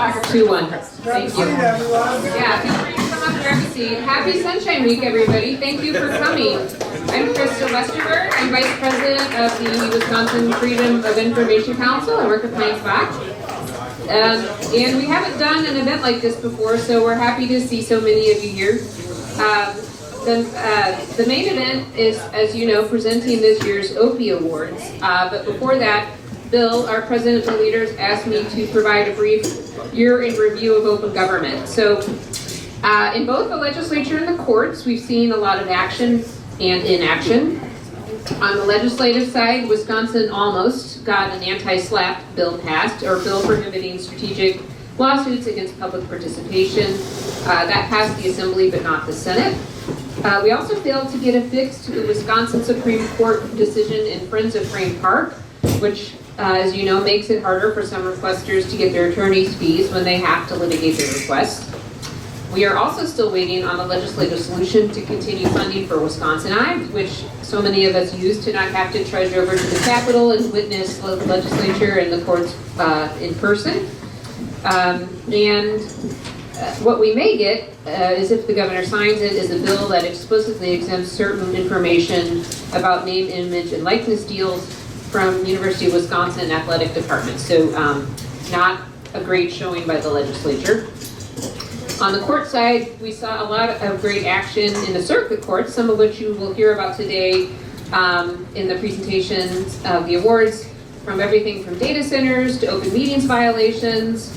2-1. Thank you. Yeah, feel free to come up and grab a seat. Happy Sunshine Week, everybody. Thank you for coming. I'm Krista Westerberg. I'm Vice President of the Wisconsin Freedom of Information Council. I work at Plains Box. And we haven't done an event like this before, so we're happy to see so many of you here. The main event is, as you know, presenting this year's Opee Awards. But before that, Bill, our president of the leaders, asked me to provide a brief year in review of open government. So in both the legislature and the courts, we've seen a lot of action and inaction. On the legislative side, Wisconsin almost got an anti-SLAPP bill passed, or bill prohibiting strategic lawsuits against public participation. That passed the Assembly, but not the Senate. We also failed to get a fix to the Wisconsin Supreme Court decision in Friends of Frame Park, which, as you know, makes it harder for some requesters to get their attorney's fees when they have to litigate their requests. We are also still waiting on a legislative solution to continue funding for Wisconsin Eye, which so many of us use to not have to trudge over to the Capitol and witness the legislature and the courts in person. What we may get, is if the governor signs it, is a bill that explicitly exempts certain information about name, image, and likeness deals from University of Wisconsin athletic departments. So not a great showing by the legislature. On the court side, we saw a lot of great action in the circuit courts, some of which you will hear about today in the presentations of the awards, from everything from data centers to open meetings violations,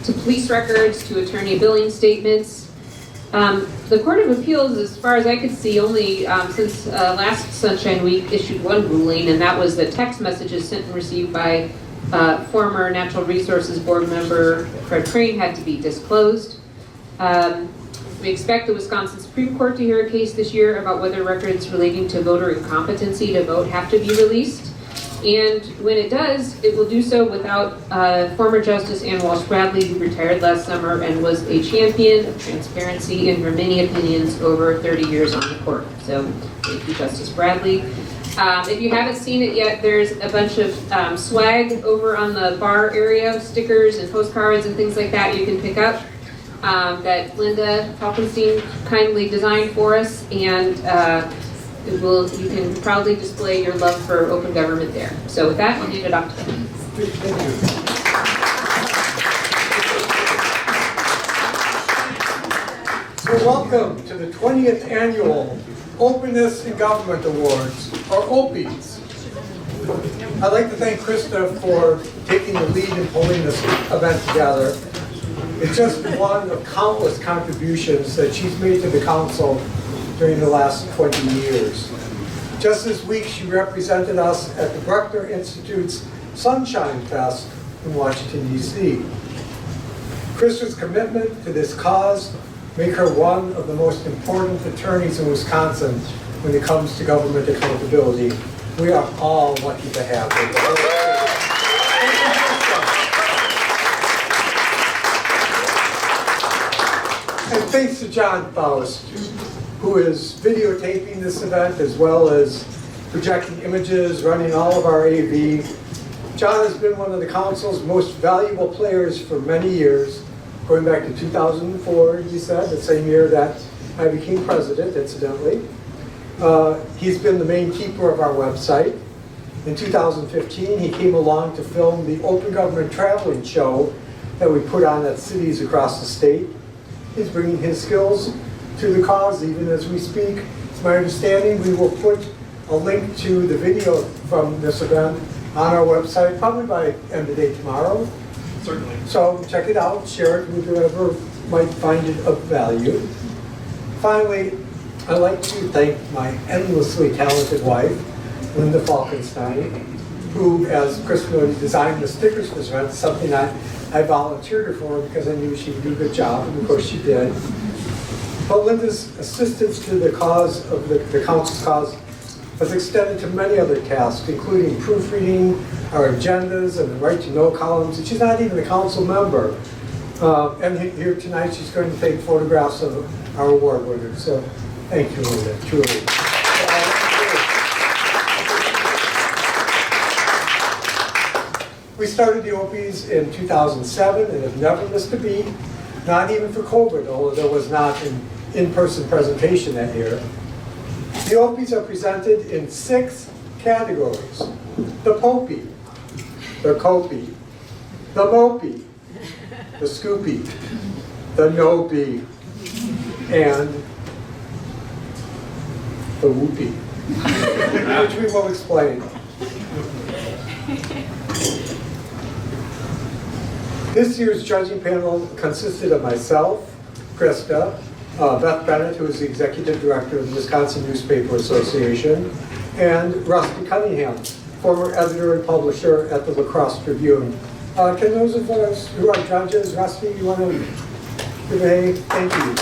to police records, to attorney billing statements. The Court of Appeals, as far as I could see, only since last Sunshine Week issued one ruling, and that was that text messages sent and received by former Natural Resources Board member Fred Crane had to be disclosed. We expect the Wisconsin Supreme Court to hear a case this year about whether records relating to voter incompetency to vote have to be released. And when it does, it will do so without former Justice Ann Walsh Bradley, who retired last summer and was a champion of transparency in her many opinions over 30 years on the court. So thank you, Justice Bradley. If you haven't seen it yet, there's a bunch of swag over on the bar area, stickers and postcards and things like that you can pick up that Linda Falkenstein kindly designed for us, and you can proudly display your love for open government there. So with that, I'll hand it off to them. Thank you. So welcome to the 20th Annual Openness in Government Awards, or Opees. I'd like to thank Krista for taking the lead in pulling this event together. It's just one of countless contributions that she's made to the council during the last 20 years. Just this week, she represented us at the Bruckner Institute's Sunshine Fest in Washington, D.C. Krista's commitment to this cause make her one of the most important attorneys in Wisconsin when it comes to government accountability. We are all lucky to have her. And thanks to John Faust, who is videotaping this event as well as projecting images, running all of our AV. John has been one of the council's most valuable players for many years, going back to 2004, he said, the same year that I became president, incidentally. He's been the main keeper of our website. In 2015, he came along to film the Open Government Traveling Show that we put on at cities across the state. He's bringing his skills to the cause even as we speak. It's my understanding we will put a link to the video from this event on our website, probably by end of day tomorrow. Certainly. So check it out, share it with whoever might find it of value. Finally, I'd like to thank my endlessly talented wife, Linda Falkenstein, who, as Chris noted, designed the stickers for this event, something I volunteered her for because I knew she would do a good job, and of course she did. But Linda's assistance to the cause of the council's cause has extended to many other tasks, including proofreading our agendas and the right to know columns. And she's not even a council member. And here tonight she's going to take photographs of our award winners. So thank you, Linda, truly. We We started the Opees in 2007 and have never missed a beat, not even for COVID, although there was not an in-person presentation that year. The Opees are presented in 6 categories: the Popee, the Copee, the Mopee, the Scoopee, the Nopee, and the Whoopee, which we will explain. This year's judging panel consisted of myself, Krista, Beth Bennett, who is the executive director of the Wisconsin Newspaper Association, and Rusty Cunningham, former editor and publisher at the La Crosse Tribune. Can those of us who are judges, Rusty, you want to give a hey? Thank you.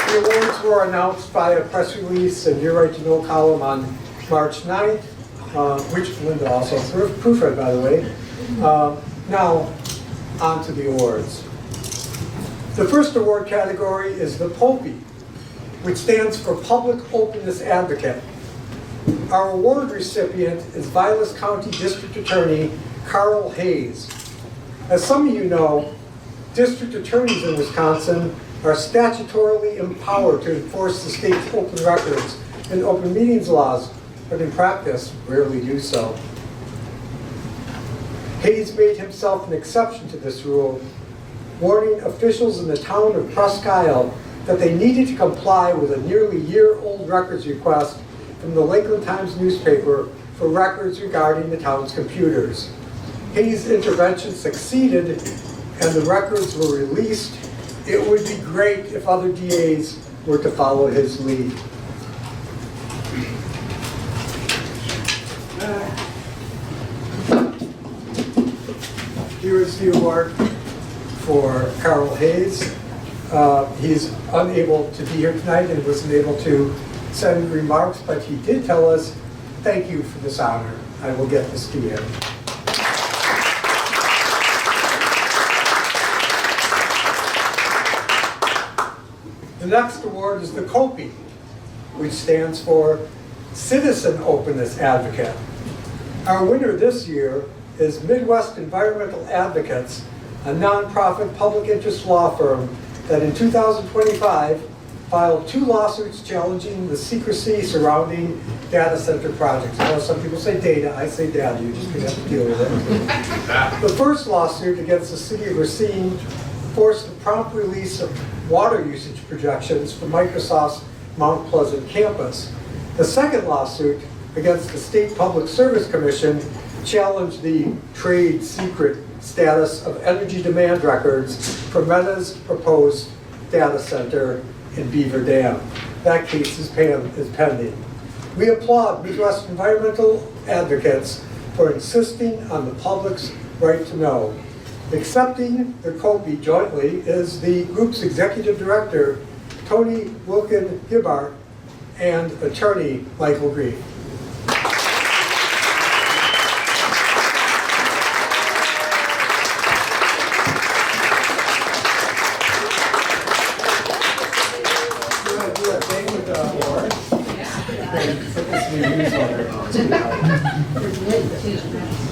The awards were announced by a press release and Your Right to Know column on March 9th, which Linda also proofread, by the way. Now, on to the awards. The first award category is the Popee, which stands for Public Openness Advocate. Our award recipient is Vilas County District Attorney Karl Hayes. As some of you know, district attorneys in Wisconsin are statutorily empowered to enforce the state's open records and open meetings laws, but in practice, rarely do so. Hayes made himself an exception to this rule, warning officials in the town of Presque Isle that they needed to comply with a nearly year-old records request from the Lakeland Times newspaper for records regarding the town's computers. Hayes' intervention succeeded and the records were released. It would be great if other DAs were to follow his lead. Here is the award for Karl Hayes. He's unable to be here tonight and wasn't able to send remarks, but he did tell us, thank you for this honor. I will get this to you. The next award is the Copee, which stands for Citizen Openness Advocate. Our winner this year is Midwest Environmental Advocates, a nonprofit public interest law firm that in 2025 filed 2 lawsuits challenging the secrecy surrounding data center projects. I know some people say data, I say data, you just have to deal with it. The first lawsuit against the city of Racine forced the prompt release of water usage projections for Microsoft's Mount Pleasant campus. The second lawsuit against the State Public Service Commission challenged the trade secret status of energy demand records for Meta's proposed data center in Beaver Dam. That case is pending. We applaud Midwest Environmental Advocates for insisting on the public's right to know. Accepting the Copee jointly is the group's executive director, Tony Wilkin-Gibbart, and attorney Michael Green.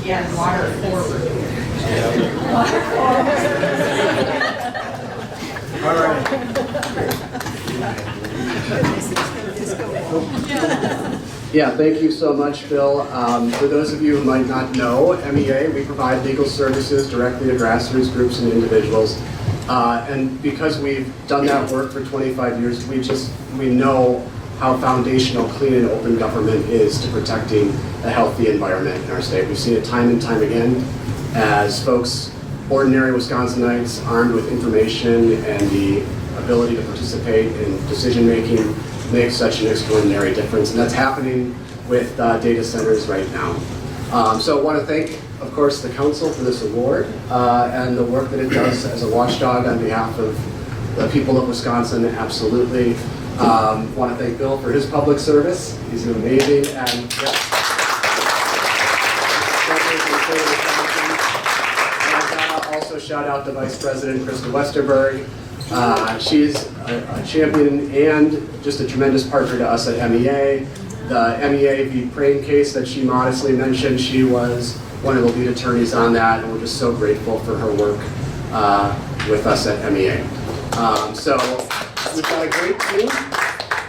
Yeah, water forward. All right. Yeah, thank you so much, Bill. For those of you who might not know, MEA, we provide legal services directly to grassroots groups and individuals. And because we've done that work for 25 years, we know how foundational clean and open government is to protecting a healthy environment in our state. We've seen it time and time again as folks, ordinary Wisconsinites, armed with information and the ability to participate in decision-making, make such an extraordinary difference. And that's happening with data centers right now. So I want to thank, of course, the council for this award and the work that it does as a watchdog on behalf of the people of Wisconsin, absolutely. Want to thank Bill for his public service. He's amazing. And also shout out to Vice President Krista Westerberg. She's a champion and just a tremendous partner to us at MEA. the MEA v. Crane case that she modestly mentioned, she was one of the lead attorneys on that, and we're just so grateful for her work with us at MEA. So we've got a great team,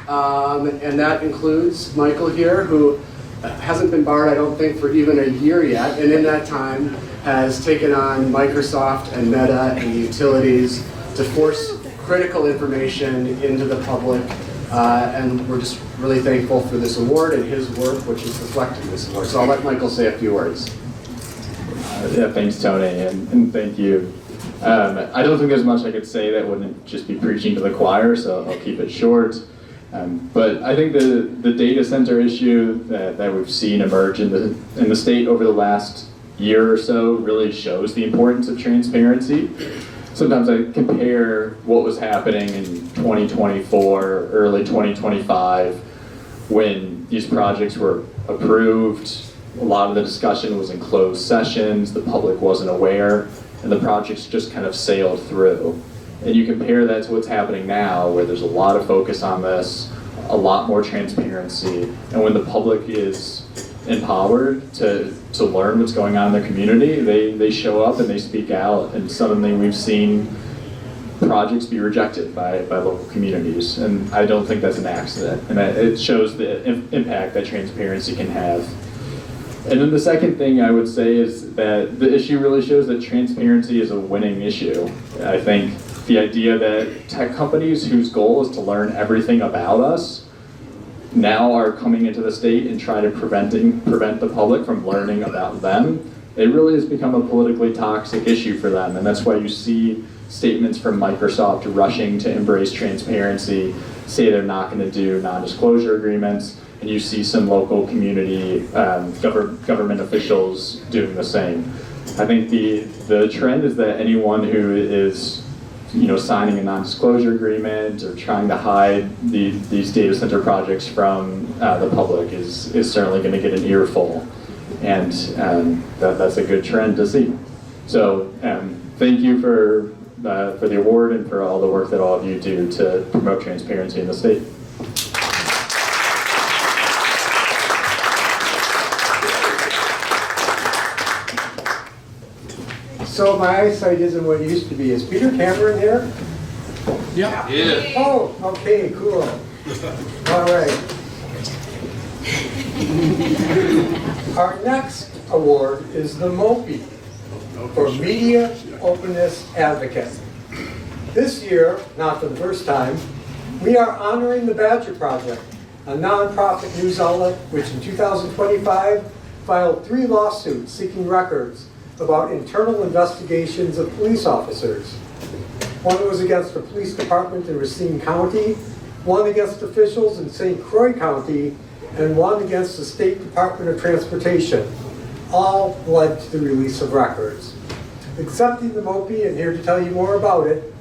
and that includes Michael here, who hasn't been barred, I don't think, for even a year yet, and in that time has taken on Microsoft and Meta and the utilities to force critical information into the public, and we're just really thankful for this award and his work, which is reflected in this award. So I'll let Michael say a few words. Yeah, thanks, Tony, and thank you. I don't think there's much I could say that wouldn't just be preaching to the choir, so I'll keep it short. But I think the data center issue that we've seen emerge in the state over the last year or so really shows the importance of transparency. Sometimes I compare what was happening in 2024, early 2025, when these projects were approved. A lot of the discussion was in closed sessions, the public wasn't aware, and the projects just kind of sailed through. And you compare that to what's happening now, where there's a lot of focus on this, a lot more transparency, and when the public is empowered to learn what's going on in their community, they show up and they speak out, and suddenly we've seen projects be rejected by local communities. And I don't think that's an accident, and it shows the impact that transparency can have. And then the second thing I would say is that the issue really shows that transparency is a winning issue. I think the idea that tech companies whose goal is to learn everything about us now are coming into the state and try to prevent the public from learning about them, it really has become a politically toxic issue for them. And that's why you see statements from Microsoft rushing to embrace transparency, say they're not going to do non-disclosure agreements, and you see some local community government officials doing the same. I think the trend is that anyone who is signing a non-disclosure agreement or trying to hide these data center projects from the public is certainly going to get an earful, and that's a good trend to see. So thank you for the award and for all the work that all of you do to promote transparency in the state. So my eyesight isn't what it used to be. Is Peter Cameron here? Yeah. Oh, okay, cool. All right. Our next award is the Mopee for Media Openness Advocate. This year, not for the first time, we are honoring the Badger Project, a nonprofit news outlet which in 2025 filed 3 lawsuits seeking records about internal investigations of police officers. One was against the police department in Racine County, one against officials in St. Croix County, and one against the State Department of Transportation. All led to the release of records. Accepting the Mopee and here to tell you more about it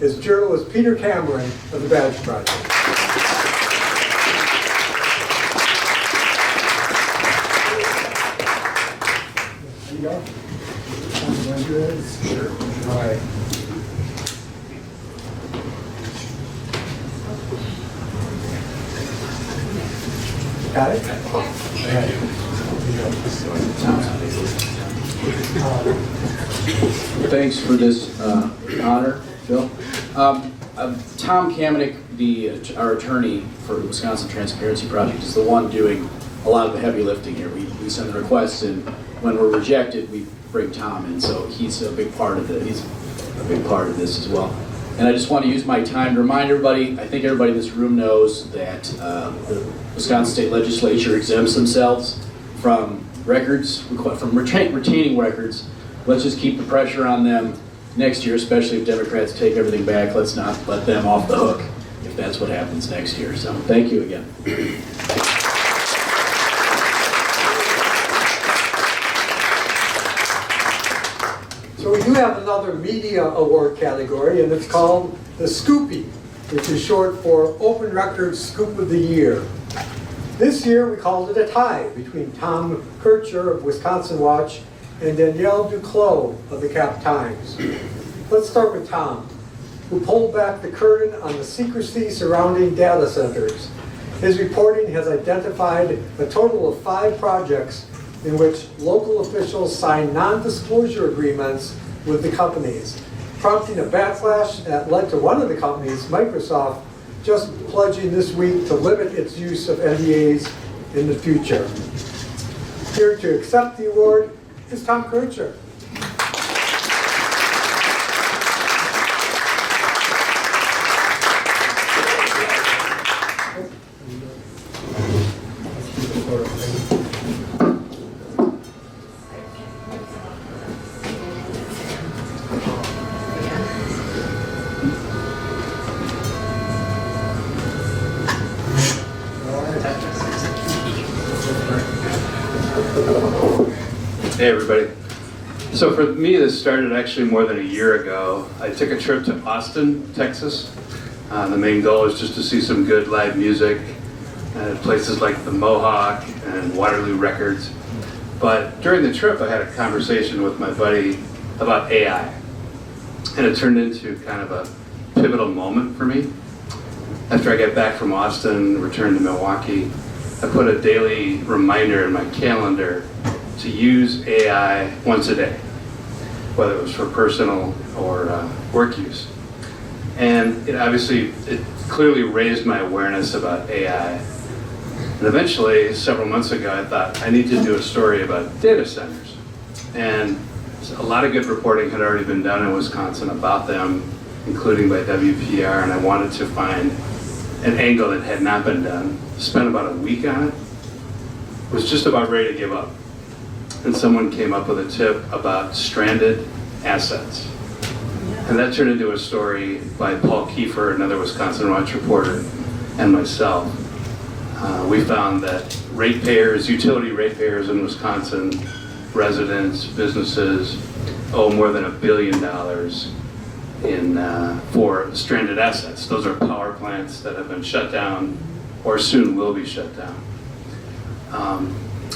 is journalist Peter Cameron of the Badger Project. There you go. Sure. All right. Got it? Thanks for this honor, Phil. Tom Kamenick, our attorney for the Wisconsin Transparency Project, is the one doing a lot of the heavy lifting here. We send the requests, and when we're rejected, we bring Tom in. So he's a big part of it. He's a big part of this as well. And I just want to use my time to remind everybody, I think everybody in this room knows that the Wisconsin State Legislature exempts themselves from records, from retaining records. Let's just keep the pressure on them next year, especially if Democrats take everything back. Let's not let them off the hook if that's what happens next year. So thank you again. So we do have another media award category, and it's called the Scoopee, which is short for Open Records Scoop of the Year. This year we called it a tie between Tom Kertscher of Wisconsin Watch and Danielle DuClos of the Cap Times. Let's start with Tom, who pulled back the curtain on the secrecy surrounding data centers. His reporting has identified a total of 5 projects in which local officials signed non-disclosure agreements with the companies, prompting a backlash that led to one of the companies, Microsoft, just pledging this week to limit its use of NDAs in the future. Here to accept the award is Tom Kertscher. Hey everybody. So for me, this started actually more than a year ago. I took a trip to Austin, Texas. The main goal was just to see some good live music at places like the Mohawk and Waterloo Records. But during the trip, I had a conversation with my buddy about AI. And it turned into kind of a pivotal moment for me. After I got back from Austin, returned to Milwaukee, I put a daily reminder in my calendar to use AI once a day, whether it was for personal or work use. And it clearly raised my awareness about AI. And eventually, several months ago, I thought I need to do a story about data centers. And a lot of good reporting had already been done in Wisconsin about them, including by WPR, and I wanted to find an angle that had not been done. Spent about a week on it. Was just about ready to give up. And someone came up with a tip about stranded assets. And that turned into a story by Paul Kiefer, another Wisconsin Watch reporter, and myself. We found that utility ratepayers in Wisconsin, residents, businesses, owe more than $1 billion for stranded assets. Those are power plants that have been shut down or soon will be shut down.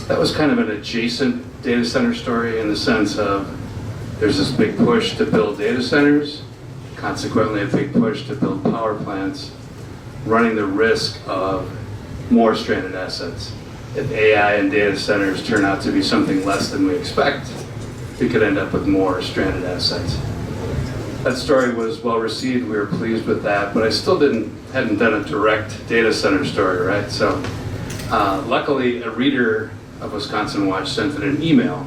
That was kind of an adjacent data center story in the sense of there's this big push to build data centers, consequently a big push to build power plants, running the risk of more stranded assets. If AI and data centers turn out to be something less than we expect, we could end up with more stranded assets. That story was well received, we were pleased with that, but I still hadn't done a direct data center story, right? So luckily a reader of Wisconsin Watch sent in an email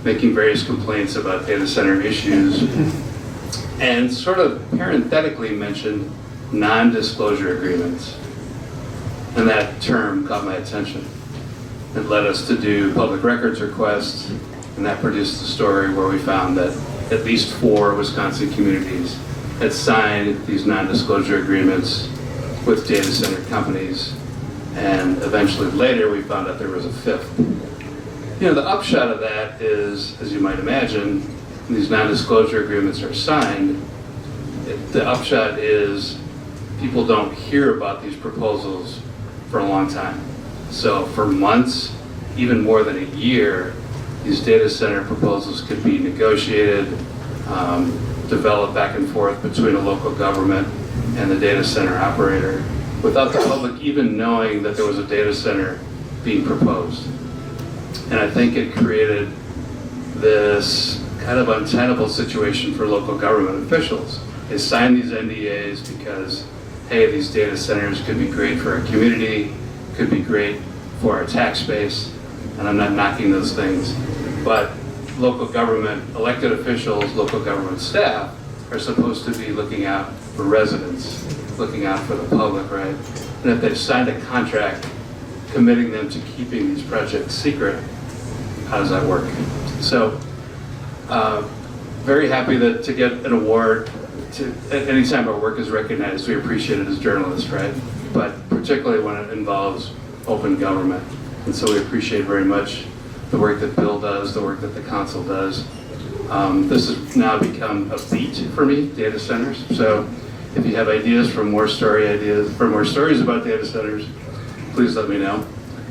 making various complaints about data center issues and sort of parenthetically mentioned non-disclosure agreements. And that term caught my attention. It led us to do public records requests, and that produced a story where we found that at least 4 Wisconsin communities had signed these non-disclosure agreements with data center companies. And eventually later we found out there was a 5th. You know, the upshot of that is, as you might imagine, when these non-disclosure agreements are signed, the upshot is people don't hear about these proposals for a long time. So for months, even more than a year, these data center proposals could be negotiated, developed back and forth between a local government and the data center operator without the public even knowing that there was a data center being proposed. And I think it created this kind of untenable situation for local government officials. They signed these NDAs because, hey, these data centers could be great for our community, could be great for our tax base, and I'm not knocking those things. But local government, elected officials, local government staff are supposed to be looking out for residents, looking out for the public, right? And if they've signed a contract committing them to keeping these projects secret, how does that work? So, very happy to get an award. Anytime our work is recognized, we appreciate it as journalists, right? But particularly when it involves open government. And so we appreciate very much the work that Bill does, the work that the council does. This has now become a beat for me, data centers. So if you have ideas for more stories about data centers, please let me know.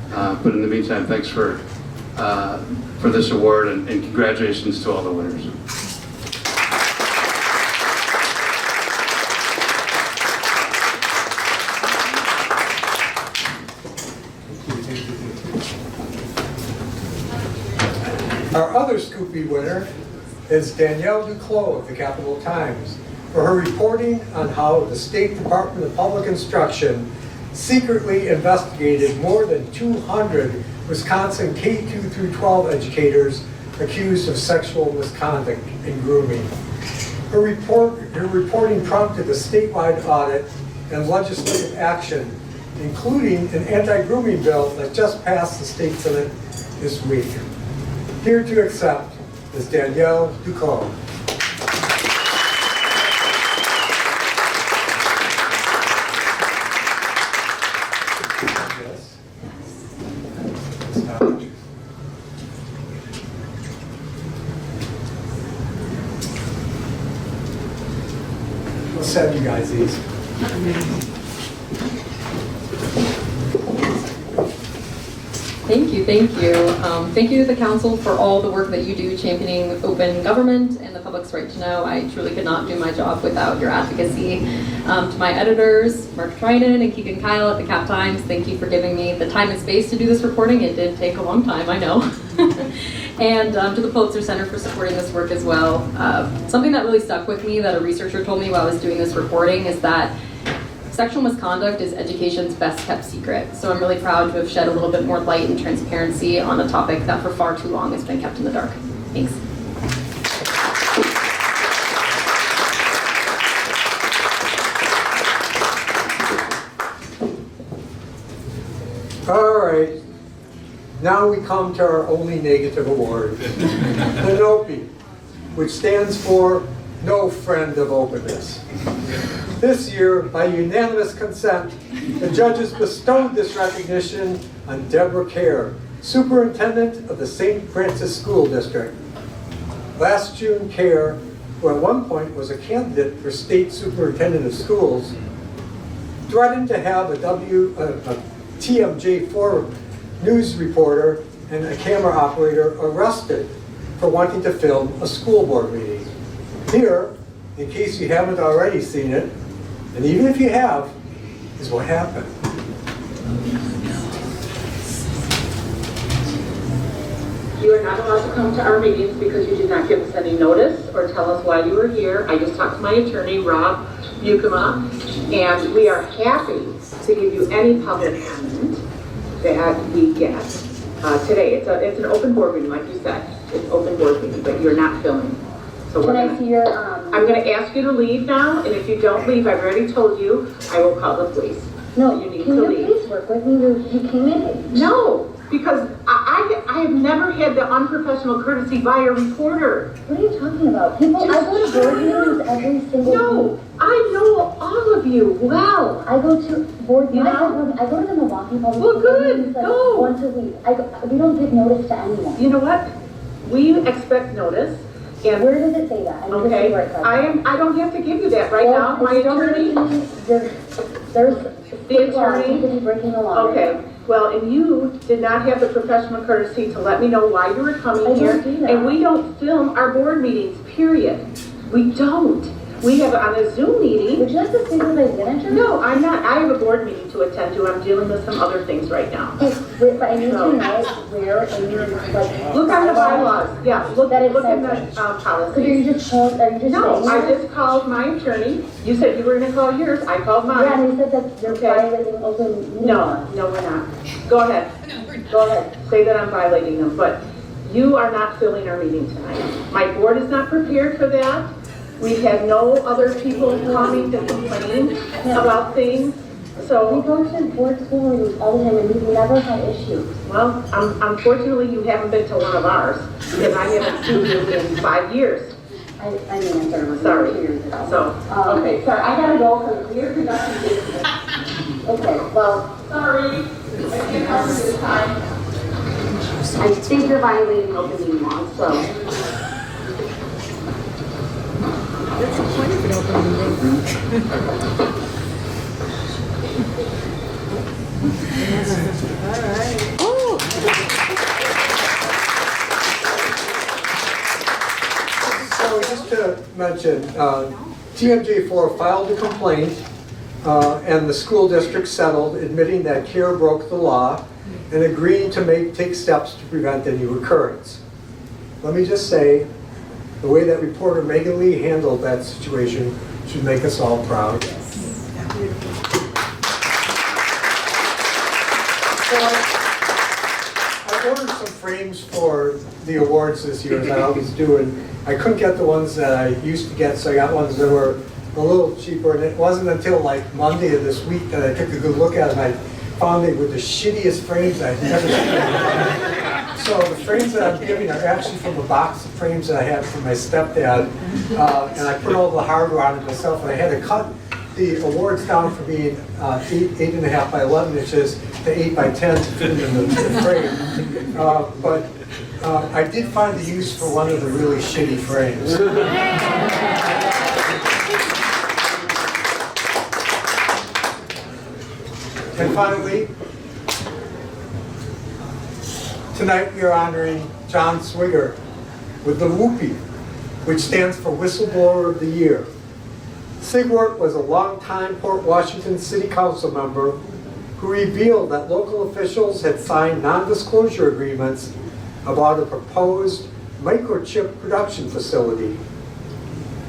But in the meantime, thanks for this award and congratulations to all the winners. Another Scoopee winner is Danielle DuClos of the Capital Times for her reporting on how the State Department of Public Instruction secretly investigated more than 200 Wisconsin K-2 through 12 educators accused of sexual misconduct and grooming. Her reporting prompted a statewide audit and legislative action, including an anti-grooming bill that just passed the state Senate this week. Here to accept is Danielle DuClos. Let's have you guys these. Thank you, thank you. Thank you to the council for all the work that you do championing open government and the public's right to know. I truly could not do my job without your advocacy. To my editors, Mark Trinan and Keegan Kyle at the Cap Times, thank you for giving me the time and space to do this reporting. It did take a long time, I know. And to the Pulitzer Center for supporting this work as well. Something that really stuck with me that a researcher told me while I was doing this reporting is that sexual misconduct is education's best kept secret. So I'm really proud to have shed a little bit more light and transparency on a topic that for far too long has been kept in the dark. Thanks. All right, now we come to our only negative award, the Nopee, which stands for No Friend of Openness. This year, by unanimous consent, the judges bestowed this recognition on Deborah Kerr, superintendent of the St. Francis School District. Last June, Kerr, who at one point was a candidate for state superintendent of schools, threatened to have a TMJ4 news reporter and a camera operator arrested for wanting to film a school board meeting. Here, in case you haven't already seen it, and even if you have, is what happened. You are not allowed to come to our meetings because you did not give us any notice or tell us why you were here. I just talked to my attorney, Rob Bukema, and we are happy to give you any public comment that we get today. It's an open board meeting, like you said. It's an open board meeting, but you're not filming. So Can I see your, I'm going to ask you to leave now, and if you don't leave, I've already told you, I will call the police. No, you need can to you leave. please work with me? You came in. No, because I have never had the unprofessional courtesy by a reporter. What are you talking about? People, I go to board meetings every single No, week. I know all of you well. I go to board You meetings. know? I go to the Milwaukee Public Well, good. meetings like Go. once a week. We don't give notice to anyone. You know what? We expect notice, and Where does it say that? I need to see where it says that. I don't have to give you that right Well, now. My if you don't attorney. give it to me, there's The law, attorney? you could be breaking the law. Okay, well, and you did not have the professional courtesy to let me know why you were coming I here. don't do that. And we don't film our board meetings, period. We don't. We have on a Zoom meeting. Would you like to speak with my manager? No, I'm not. I have a board meeting to attend to. I'm dealing with some other things right now. Okay, but I need to know where in your, like. Look on the bylaws. Yeah, look That it in the says that. So are policy. you just calling, are you just No, saying I that? just called my attorney. You said you were gonna call yours. I called Yeah, mine. and he said that you're Okay. violating open meeting law. No, we're not. Go ahead. Go ahead. Say that I'm violating them, but you are not filling our meeting tonight. My board is not prepared for that. We've had no other people coming to complain about things. We So, go to board school meetings all the time and we've never had issues. well, unfortunately, you haven't been to one of ours because I haven't seen you in 5 years. I mean, I'm sorry. Sorry. 2 years ago. So, Okay, sorry, I gotta go for clear production business. Okay, well, sorry. I can't help you this time. I think you're violating open meeting law, so. So just to mention, TMJ4 filed a complaint and the school district settled, admitting that Kerr broke the law and agreeing to take steps to prevent any recurrence. let me just say, the way that reporter Megan Lee handled that situation should make us all proud. So I ordered some frames for the awards this year, as I always do, and I couldn't get the ones that I used to get, so I got ones that were a little cheaper, and it wasn't until like Monday of this week that I took a good look at them. I found they were the shittiest frames I'd ever seen. So the frames that I'm giving are actually from a box of frames that I had from my stepdad, and I put all the hardware on it myself, and I had to cut the awards down from being 8.5 by 11 inches to 8 by 10 to fit in the frame. But I did find the use for one of the really shitty frames. And finally, tonight we are honoring John Swigert with the Whoopee, which stands for Whistleblower of the Year. Swigert was a longtime Port Washington City Council member who revealed that local officials had signed non-disclosure agreements about a proposed microchip production facility.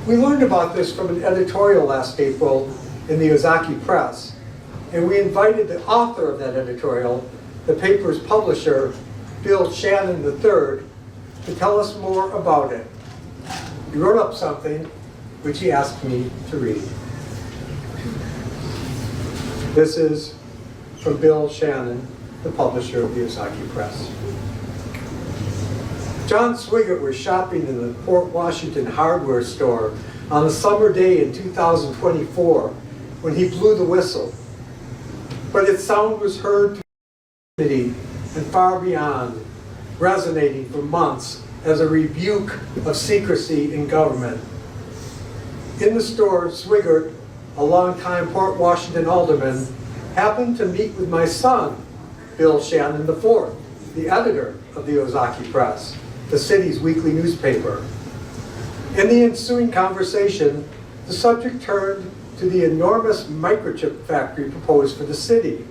We learned about this from an editorial last April in the Ozaki Press, and we invited the author of that editorial, the paper's publisher, Bill Shannon III, to tell us more about it. He wrote up something which he asked me to read. This is from Bill Shannon, the publisher of the Ozaki Press. John Swigert was shopping in the Port Washington hardware store on a summer day in 2024 when he blew the whistle. But its sound was heard through the city and far beyond, resonating for months as a rebuke of secrecy in government. In the store, Swigert, a longtime Port Washington alderman, happened to meet with my son, Bill Shannon IV, the editor of the Ozaki Press, the city's weekly newspaper. In the ensuing conversation, the subject turned to the enormous microchip factory proposed for the city,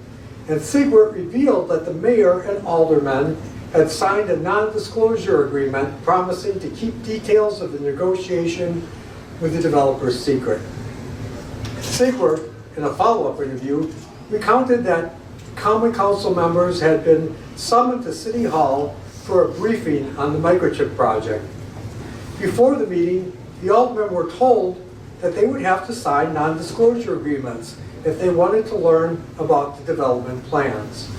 and Swigert revealed that the mayor and aldermen had signed a non-disclosure agreement promising to keep details of the negotiation with the developer's secret. Swigert, in a follow-up interview, recounted that common council members had been summoned to City Hall for a briefing on the microchip project. Before the meeting, the aldermen were told that they would have to sign non-disclosure agreements if they wanted to learn about the development plans.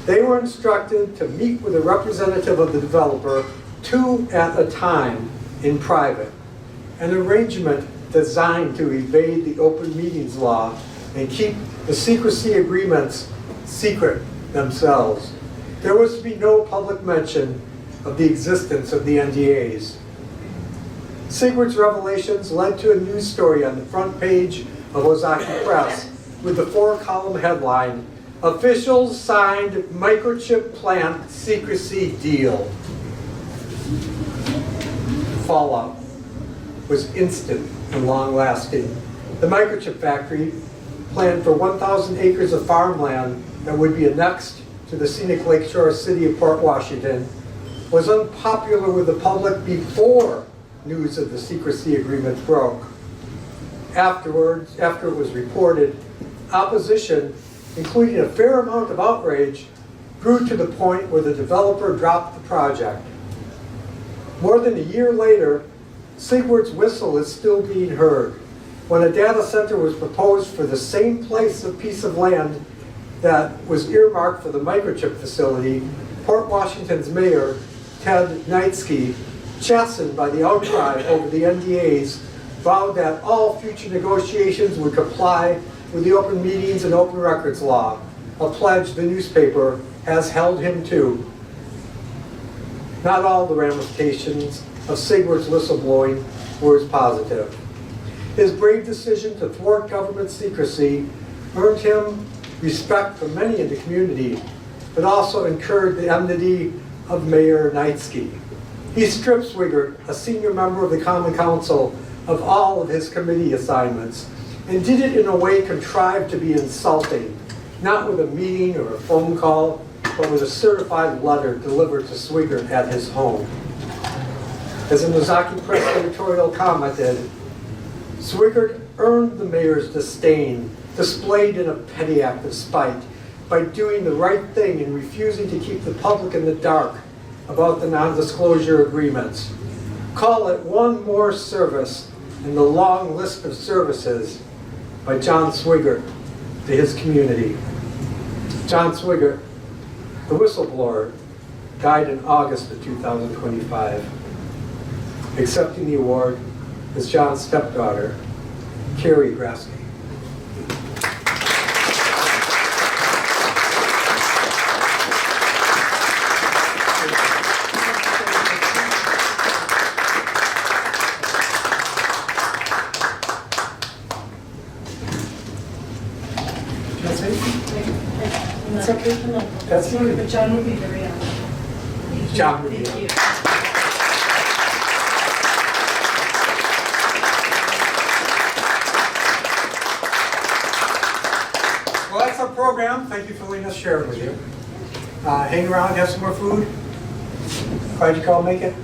They were instructed to meet with a representative of the developer 2 at a time in private, an arrangement designed to evade the open meetings law and keep the secrecy agreements secret themselves. There was to be no public mention of the existence of the NDAs. Swigert's revelations led to a news story on the front page of Ozaki Press with the 4-column headline, "Officials Signed Microchip Plant Secrecy Deal." Fallout was instant and long-lasting. The microchip factory, planned for 1,000 acres of farmland that would be annexed to the scenic lakeshore city of Port Washington, was unpopular with the public before news of the secrecy agreement broke. After it was reported, opposition, including a fair amount of outrage, grew to the point where the developer dropped the project. More than a year later, Swigert's whistle is still being heard. When a data center was proposed for the same piece of land that was earmarked for the microchip facility, Port Washington's mayor, Ted Knightsky, chastened by the outcry over the NDAs, vowed that all future negotiations would comply with the Open Meetings and Open Records Law, a pledge the newspaper has held him to. Not all the ramifications of Swigert's whistleblowing were as positive. His brave decision to thwart government secrecy earned him respect from many in the community, but also incurred the enmity of Mayor Knightsky. He stripped Swigert, a senior member of the Common Council, of all of his committee assignments, and did it in a way contrived to be insulting, not with a meeting or a phone call, but with a certified letter delivered to Swigert at his home. As an Ozaki Press editorial commented, Swigert earned the mayor's disdain, displayed in a petty act of spite, by doing the right thing and refusing to keep the public in the dark about the non-disclosure agreements. Call it one more service in the long list of services by John Swigert to his community. John Swigert, the whistleblower, died in August of 2025. Accepting the award is John's stepdaughter, Carrie Grasky. That's it. But John would be very honored. John would be Thank you. Well, that's our program. Thank you for letting us share it with you. Hang around, have some more food. Glad you could all make it.